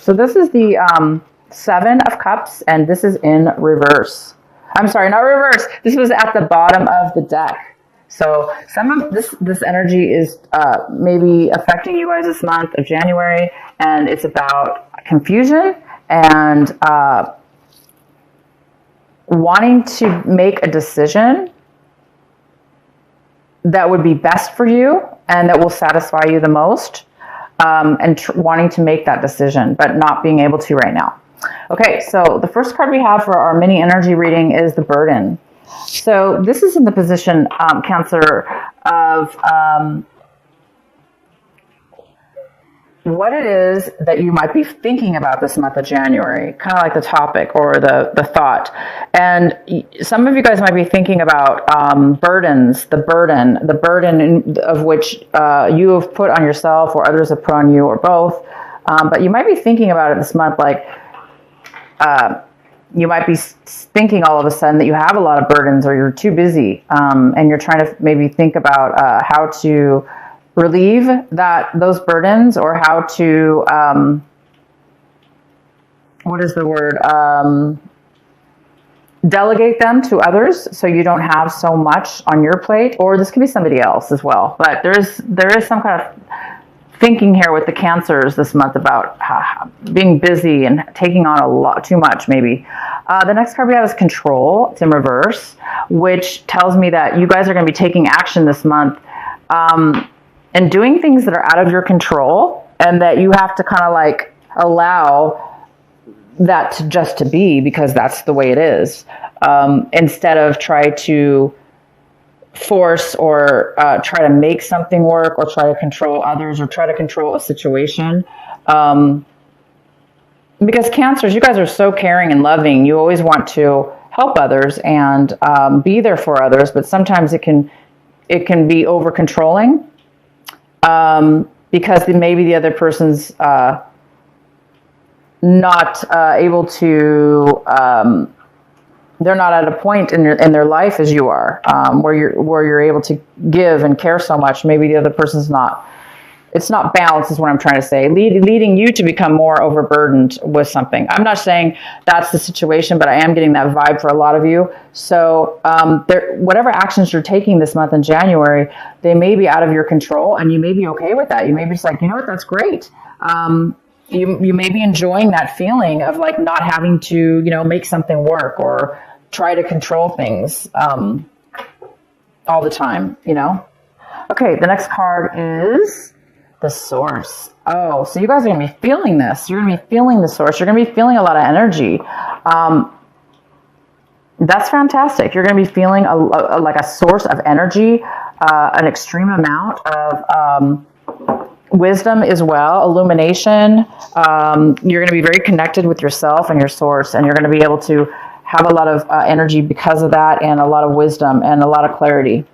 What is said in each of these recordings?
So this is the Seven of Cups, and this is in reverse. I'm sorry, not reverse. This was at the bottom of the deck. So some of this energy is maybe affecting you guys this month of January, and it's about confusion and wanting to make a decision that would be best for you and that will satisfy you the most, and wanting to make that decision, but not being able to right now. Okay, so the first card we have for our mini energy reading is the burden. So this is in the position, Cancer, of what it is that you might be thinking about this month of January, kind of like the topic or the thought. And some of you guys might be thinking about burdens, the burden of which you have put on yourself or others have put on you or both. But you might be thinking about it this month like you might be thinking all of a sudden that you have a lot of burdens or you're too busy, and you're trying to maybe think about how to relieve those burdens, or how to what is the word, delegate them to others so you don't have so much on your plate. Or this can be somebody else as well, but there is some kind of thinking here with the Cancers this month about being busy and taking on a lot too much, maybe. The next card we have is Control. It's in reverse, which tells me that you guys are going to be taking action this month, and doing things that are out of your control, and that you have to kind of like allow that to be, because that's the way it is, instead of try to force or try to make something work, or try to control others, or try to control a situation. Because Cancers, you guys are so caring and loving. You always want to help others and be there for others, but sometimes it can be over controlling, because maybe the other person's not able to. They're not at a point in their life as you are, where you're able to give and care so much. Maybe the other person's not. It's not balanced, is what I'm trying to say. Leading you to become more overburdened with something. I'm not saying that's the situation, but I am getting that vibe for a lot of you. So whatever actions you're taking this month in January, they may be out of your control, and you may be okay with that. You may be just like, you know what, that's great. You may be enjoying that feeling of like not having to, make something work or try to control things all the time, Okay, the next card is the Source. Oh, so you guys are going to be feeling this. You're going to be feeling the Source. You're going to be feeling a lot of energy. That's fantastic. You're going to be feeling like a source of energy, an extreme amount of wisdom as well, illumination. You're going to be very connected with yourself and your source, and you're going to be able to have a lot of energy because of that, and a lot of wisdom and a lot of clarity.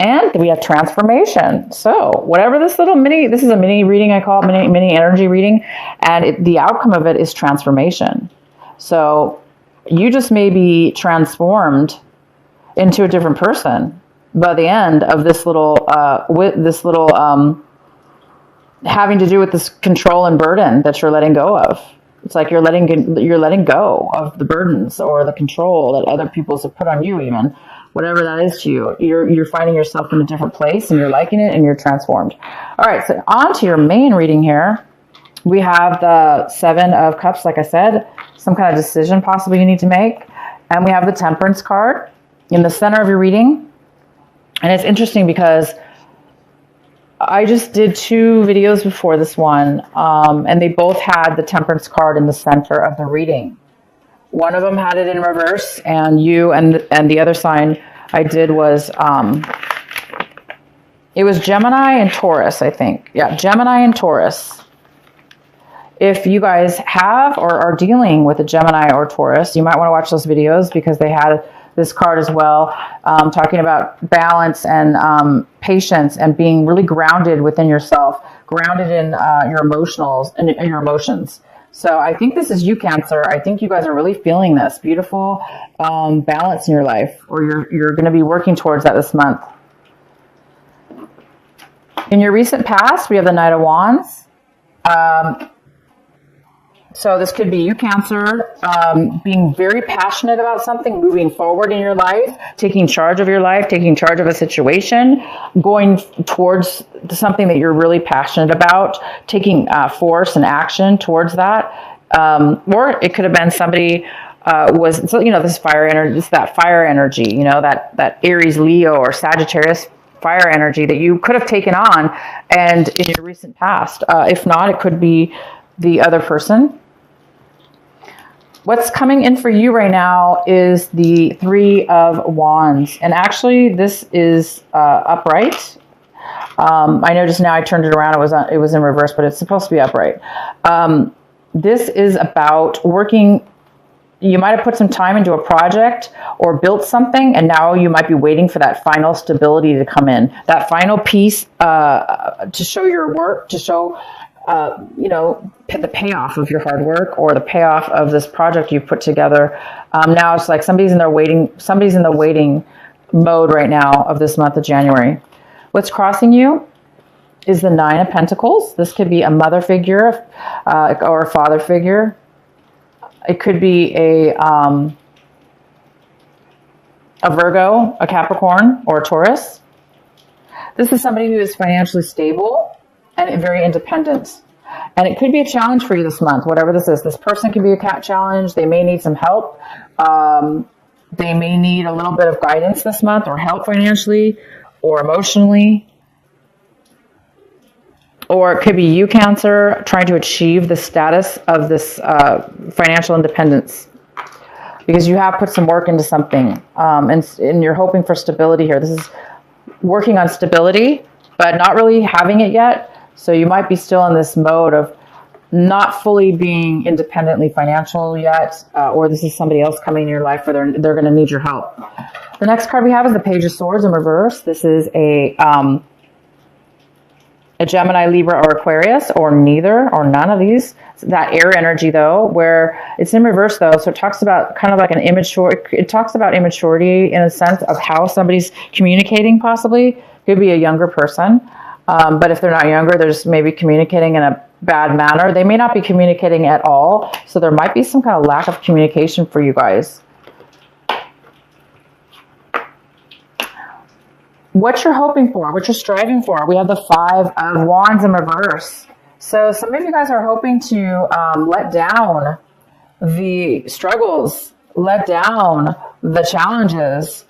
And we have transformation. So whatever this is a mini reading, I call it mini energy reading, and the outcome of it is transformation. So you just may be transformed into a different person by the end of this little having to do with this control and burden that you're letting go of. It's like you're letting go of the burdens or the control that other people have put on you, even whatever that is to you. You're finding yourself in a different place, and you're liking it, and you're transformed. All right, so on to your main reading here. We have the Seven of Cups, like I said, some kind of decision possibly you need to make. And we have the Temperance card in the center of your reading. And it's interesting because I just did 2 videos before this one, and they both had the Temperance card in the center of the reading. One of them had it in reverse, and the other sign I did was, it was Gemini and Taurus, I think. Yeah, Gemini and Taurus. If you guys have or are dealing with a Gemini or Taurus, you might want to watch those videos, because they had this card as well, talking about balance and patience and being really grounded within yourself, grounded in your emotionals and your emotions. So I think this is you, Cancer. I think you guys are really feeling this beautiful balance in your life, or you're going to be working towards that this month. In your recent past, we have the Knight of Wands. So this could be you, Cancer, being very passionate about something, moving forward in your life, taking charge of your life, taking charge of a situation, going towards something that you're really passionate about, taking force and action towards that. Or it could have been somebody this fire energy, it's that fire energy, that Aries, Leo, or Sagittarius fire energy that you could have taken on and in your recent past. If not, it could be the other person. What's coming in for you right now is the Three of Wands. And actually, this is upright. I noticed now I turned it around. It was in reverse, but it's supposed to be upright. This is about working. You might have put some time into a project or built something, and now you might be waiting for that final stability to come in. That final piece to show your work, to show the payoff of your hard work or the payoff of this project you've put together. Now it's like somebody's in the waiting mode right now of this month of January. What's crossing you is the Nine of Pentacles. This could be a mother figure or a father figure. It could be a Virgo, a Capricorn, or a Taurus. This is somebody who is financially stable and very independent. And it could be a challenge for you this month, whatever this is. This person could be a cat challenge. They may need some help. They may need a little bit of guidance this month, or help financially or emotionally. Or it could be you, Cancer, trying to achieve the status of this financial independence, because you have put some work into something, and you're hoping for stability here. This is working on stability, but not really having it yet. So you might be still in this mode of not fully being independently financial yet, or this is somebody else coming in your life where they're going to need your help. The next card we have is the Page of Swords in reverse. This is a Gemini, Libra, or Aquarius, or neither, or none of these. It's that air energy, though, where it's in reverse, though. So it talks about kind of like an immature. It talks about immaturity in a sense of how somebody's communicating. Possibly could be a younger person, but if they're not younger, they're just maybe communicating in a bad manner. They may not be communicating at all. So there might be some kind of lack of communication for you guys. What you're hoping for, what you're striving for. We have the Five of Wands in reverse. So some of you guys are hoping to let down the struggles, let down the challenges,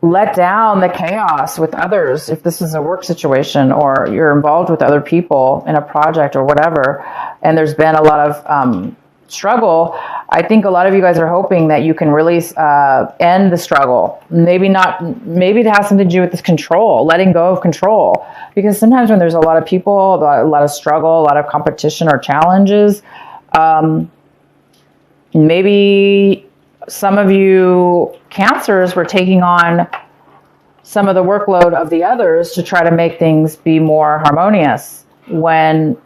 let down the chaos with others. If this is a work situation or you're involved with other people in a project or whatever, and there's been a lot of struggle, I think a lot of you guys are hoping that you can really end the struggle. Maybe it has something to do with this control, letting go of control. Because sometimes when there's a lot of people, a lot of struggle, a lot of competition or challenges, maybe some of you Cancers were taking on some of the workload of the others to try to make things be more harmonious, when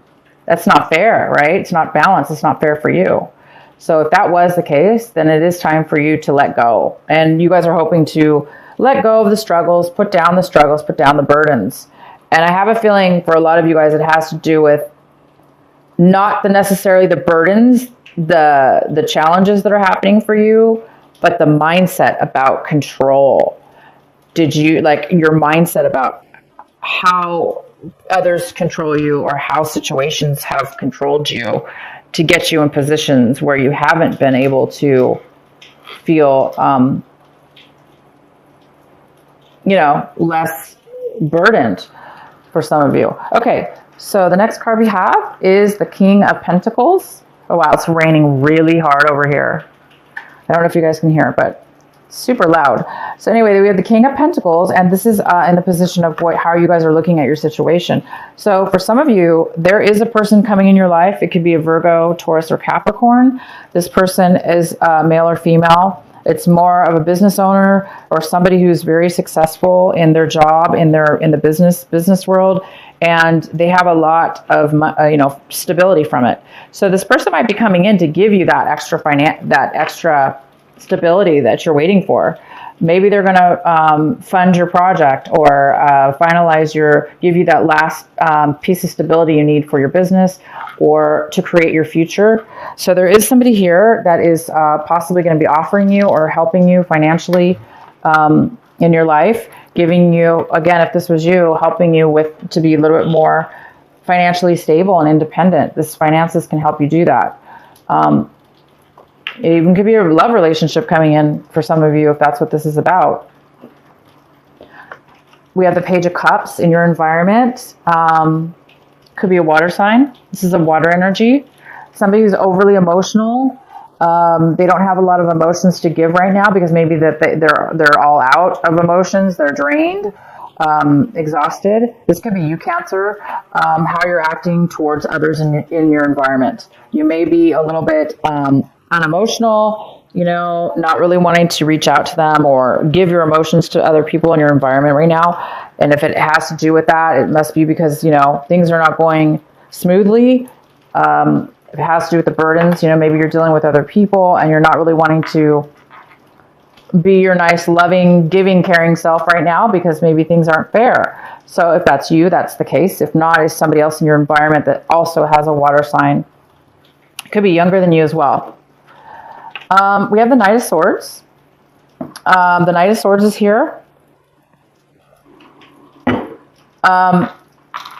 that's not fair, right? It's not balanced. It's not fair for you. So if that was the case, then it is time for you to let go. And you guys are hoping to let go of the struggles, put down the burdens. And I have a feeling for a lot of you guys, it has to do with not necessarily the burdens, the challenges that are happening for you, but the mindset about control. Did you, like, your mindset about how others control you, or how situations have controlled you to get you in positions where you haven't been able to feel, less burdened for some of you. Okay, so the next card we have is the King of Pentacles. Oh, wow, it's raining really hard over here. I don't know if you guys can hear it, but super loud. So anyway, we have the King of Pentacles, and this is in the position of how you guys are looking at your situation. So for some of you, there is a person coming in your life. It could be a Virgo, Taurus, or Capricorn. This person is male or female. It's more of a business owner or somebody who's very successful in their job, in the business world, and they have a lot of stability from it. So this person might be coming in to give you that extra stability that you're waiting for. Maybe they're going to fund your project or give you that last piece of stability you need for your business or to create your future. So there is somebody here that is possibly going to be offering you or helping you financially in your life, giving you, again, if this was you, helping you to be a little bit more financially stable and independent. This finances can help you do that. It even could be a love relationship coming in for some of you if that's what this is about. We have the Page of Cups in your environment. Could be a water sign. This is a water energy. Somebody who's overly emotional. They don't have a lot of emotions to give right now because maybe they're all out of emotions. They're drained, exhausted. This could be you, Cancer. How you're acting towards others in your environment. You may be a little bit unemotional, not really wanting to reach out to them or give your emotions to other people in your environment right now. And if it has to do with that, it must be because, things are not going smoothly. If it has to do with the burdens, maybe you're dealing with other people and you're not really wanting to be your nice, loving, giving, caring self right now because maybe things aren't fair. So if that's you, that's the case. If not, it's somebody else in your environment that also has a water sign. It could be younger than you as well. We have the Knight of Swords. The Knight of Swords is here.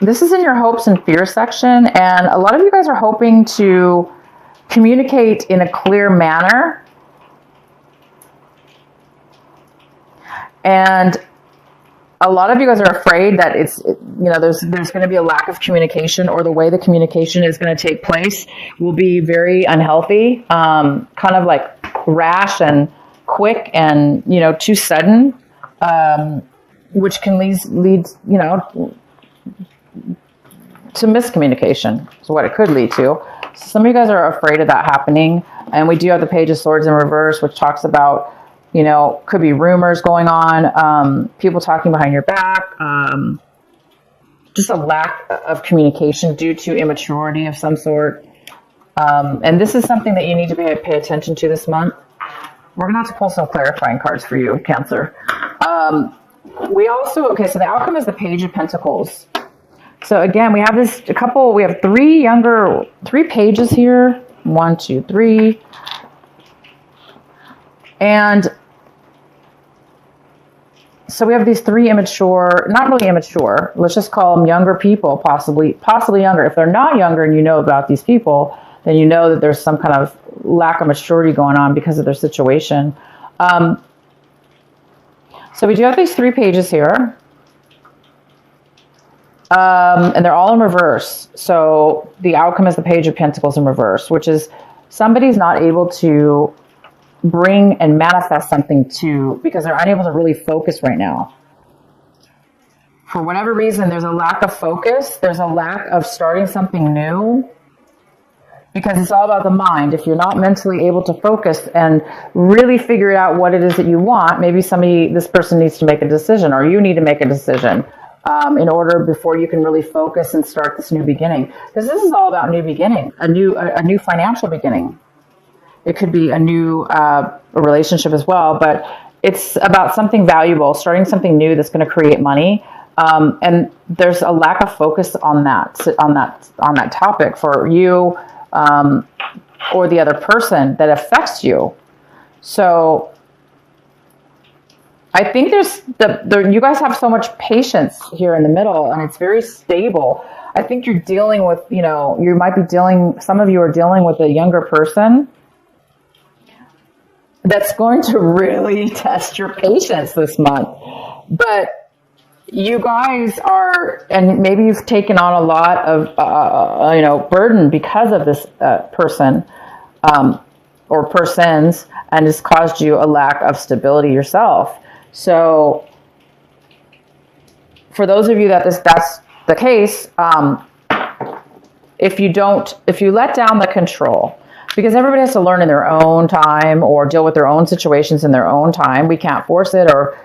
This is in your hopes and fears section, and a lot of you guys are hoping to communicate in a clear manner. And a lot of you guys are afraid that there's going to be a lack of communication, or the way the communication is going to take place will be very unhealthy, kind of like rash and quick and, too sudden, which can lead to miscommunication is what it could lead to. So some of you guys are afraid of that happening. And we do have the Page of Swords in reverse, which talks about, could be rumors going on, people talking behind your back, just a lack of communication due to immaturity of some sort. And this is something that you need to pay attention to this month. We're going to have to pull some clarifying cards for you, Cancer. So the outcome is the Page of Pentacles. So again, we have we have three pages here. 1, 2, 3. And so we have these three immature, not really immature, let's just call them younger people, possibly younger. If they're not younger and you know about these people, then you know that there's some kind of lack of maturity going on because of their situation. So we do have these 3 pages here. And they're all in reverse. So the outcome is the Page of Pentacles in reverse, which is somebody's not able to bring and manifest something because they're unable to really focus right now. For whatever reason, there's a lack of focus. There's a lack of starting something new because it's all about the mind. If you're not mentally able to focus and really figure out what it is that you want, maybe this person needs to make a decision, or you need to make a decision. In order before you can really focus and start this new beginning. Because this is all about new beginning, a new financial beginning. It could be a new relationship as well, but it's about something valuable, starting something new that's going to create money. And there's a lack of focus on that topic for you or the other person that affects you. So I think you guys have so much patience here in the middle, and it's very stable. I think you're dealing with, some of you are dealing with a younger person that's going to really test your patience this month. But you guys and maybe you've taken on a lot of, burden because of this person or persons, and it's caused you a lack of stability yourself. So for those of you that's the case, if you let down the control, because everybody has to learn in their own time or deal with their own situations in their own time. We can't force it, or,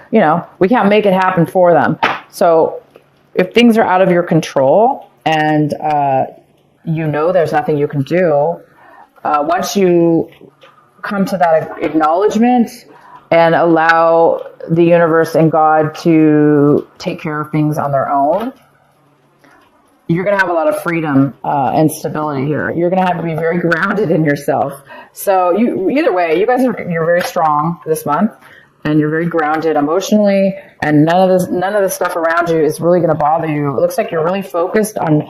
we can't make it happen for them. So if things are out of your control and, there's nothing you can do, once you come to that acknowledgement, and allow the universe and God to take care of things on their own, you're going to have a lot of freedom and stability here. You're going to have to be very grounded in yourself. So either way, you guys you're very strong this month, and you're very grounded emotionally, and none of the stuff around you is really going to bother you. It looks like you're really focused on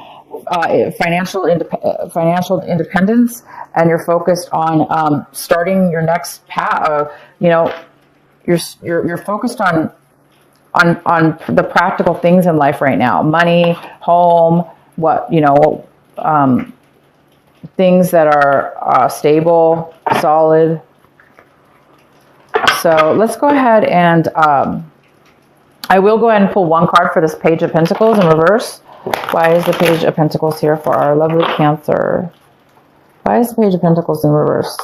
financial independence, and you're focused on starting your next path. You're focused on the practical things in life right now: money, home, things that are stable, solid. So let's go ahead and I will go ahead and pull one card for this Page of Pentacles in reverse. Why is the Page of Pentacles here for our lovely Cancer? Why is the Page of Pentacles in reverse?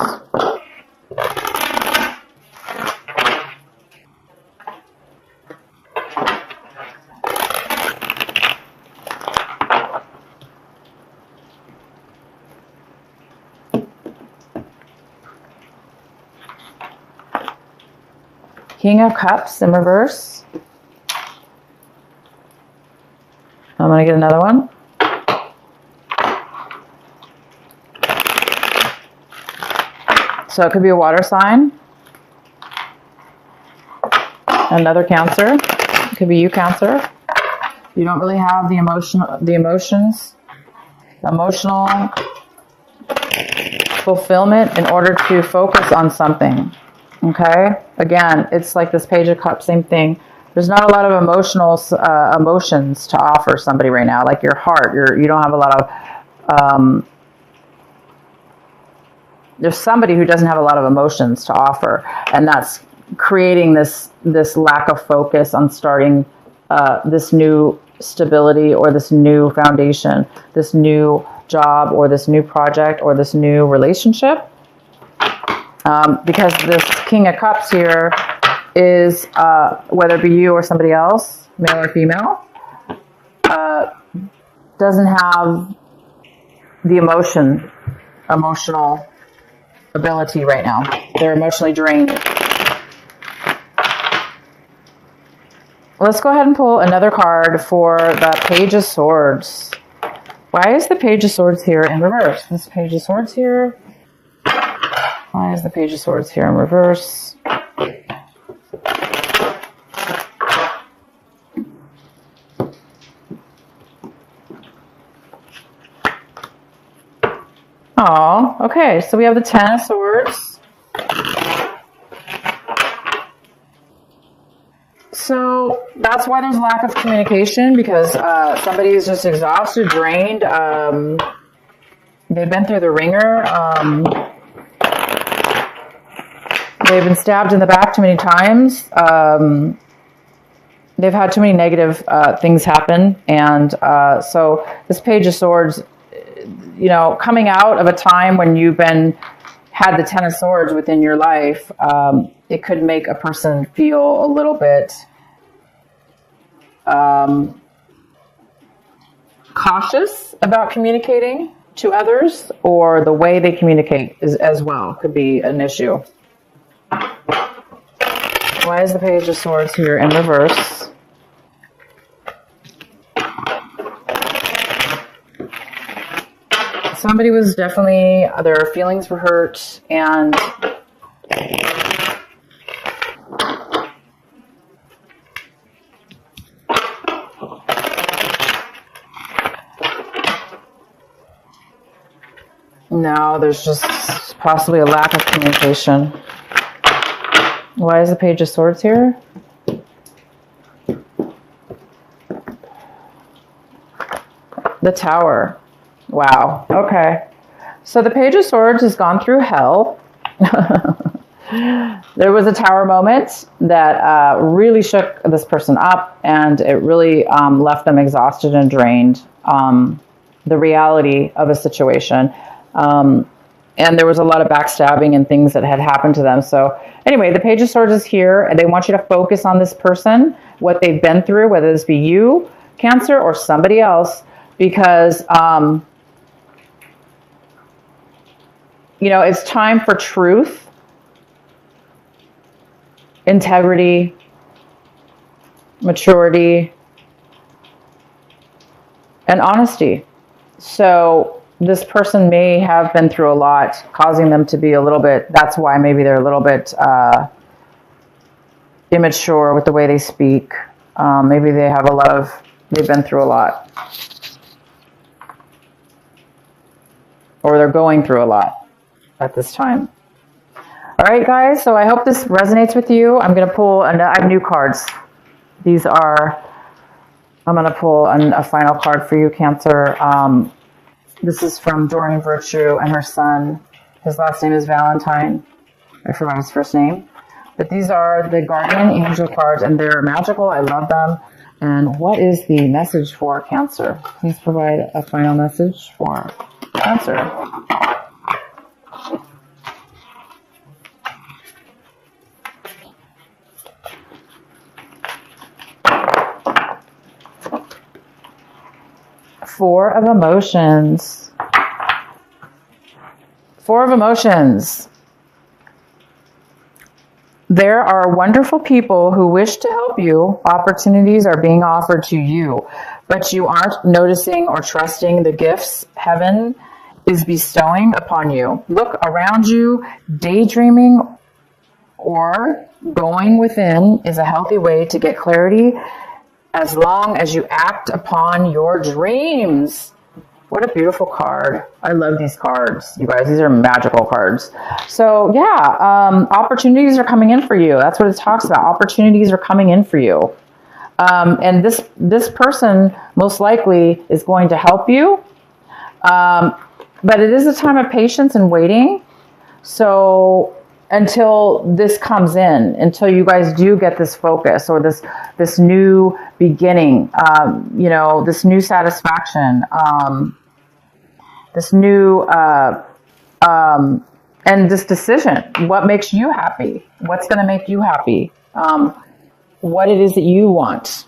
King of Cups in reverse. I'm going to get another one. So it could be a water sign. Another Cancer. It could be you, Cancer. You don't really have the emotional fulfillment in order to focus on something. Okay, again, it's like this Page of Cups, same thing. There's not a lot of emotions to offer somebody right now, like your heart. You don't have a lot of. There's somebody who doesn't have a lot of emotions to offer, and that's creating this lack of focus on starting this new stability or this new foundation, this new job or this new project or this new relationship. Because this King of Cups here is, whether it be you or somebody else, male or female, doesn't have the emotional ability right now. They're emotionally drained. Let's go ahead and pull another card for the Page of Swords. Why is the Page of Swords here in reverse? This Page of Swords here. Why is the Page of Swords here in reverse? Oh, okay. So we have the Ten of Swords. So that's why there's lack of communication, because somebody is just exhausted, drained. They've been through the ringer. They've been stabbed in the back too many times. They've had too many negative things happen. And so this Page of Swords, coming out of a time when you've had the Ten of Swords within your life, it could make a person feel a little bit cautious about communicating to others, or the way they communicate as well could be an issue. Why is the Page of Swords here in reverse? Somebody was definitely, their feelings were hurt, and now there's just possibly a lack of communication. Why is the Page of Swords here? The Tower. Wow. Okay. So the Page of Swords has gone through hell. There was a tower moment that really shook this person up, and it really left them exhausted and drained. The reality of a situation. And there was a lot of backstabbing and things that had happened to them. So anyway, the Page of Swords is here, and they want you to focus on this person, what they've been through, whether this be you, Cancer, or somebody else, because, it's time for truth. integrity, maturity, and honesty. So this person may have been through a lot, causing them to be a little bit, that's why maybe they're a little bit immature with the way they speak. Maybe they have they've been through a lot. Or they're going through a lot at this time. All right, guys, so I hope this resonates with you. I'm going to pull, I have new cards. I'm going to pull a final card for you, Cancer. This is from Doreen Virtue and her son. His last name is Valentine. I forgot his first name. But these are the Guardian Angel cards, and they're magical. I love them. And what is the message for Cancer? Please provide a final message for Cancer. Four of Emotions. Four of Emotions. There are wonderful people who wish to help you. Opportunities are being offered to you, but you aren't noticing or trusting the gifts heaven is bestowing upon you. Look around you. Daydreaming or going within is a healthy way to get clarity, as long as you act upon your dreams. What a beautiful card. I love these cards, you guys. These are magical cards. So yeah, opportunities are coming in for you. That's what it talks about. Opportunities are coming in for you. And this person most likely is going to help you. But it is a time of patience and waiting. So until this comes in, until you guys do get this focus or this new beginning, this new satisfaction, this new and this decision. What makes you happy? What's going to make you happy? What it is that you want.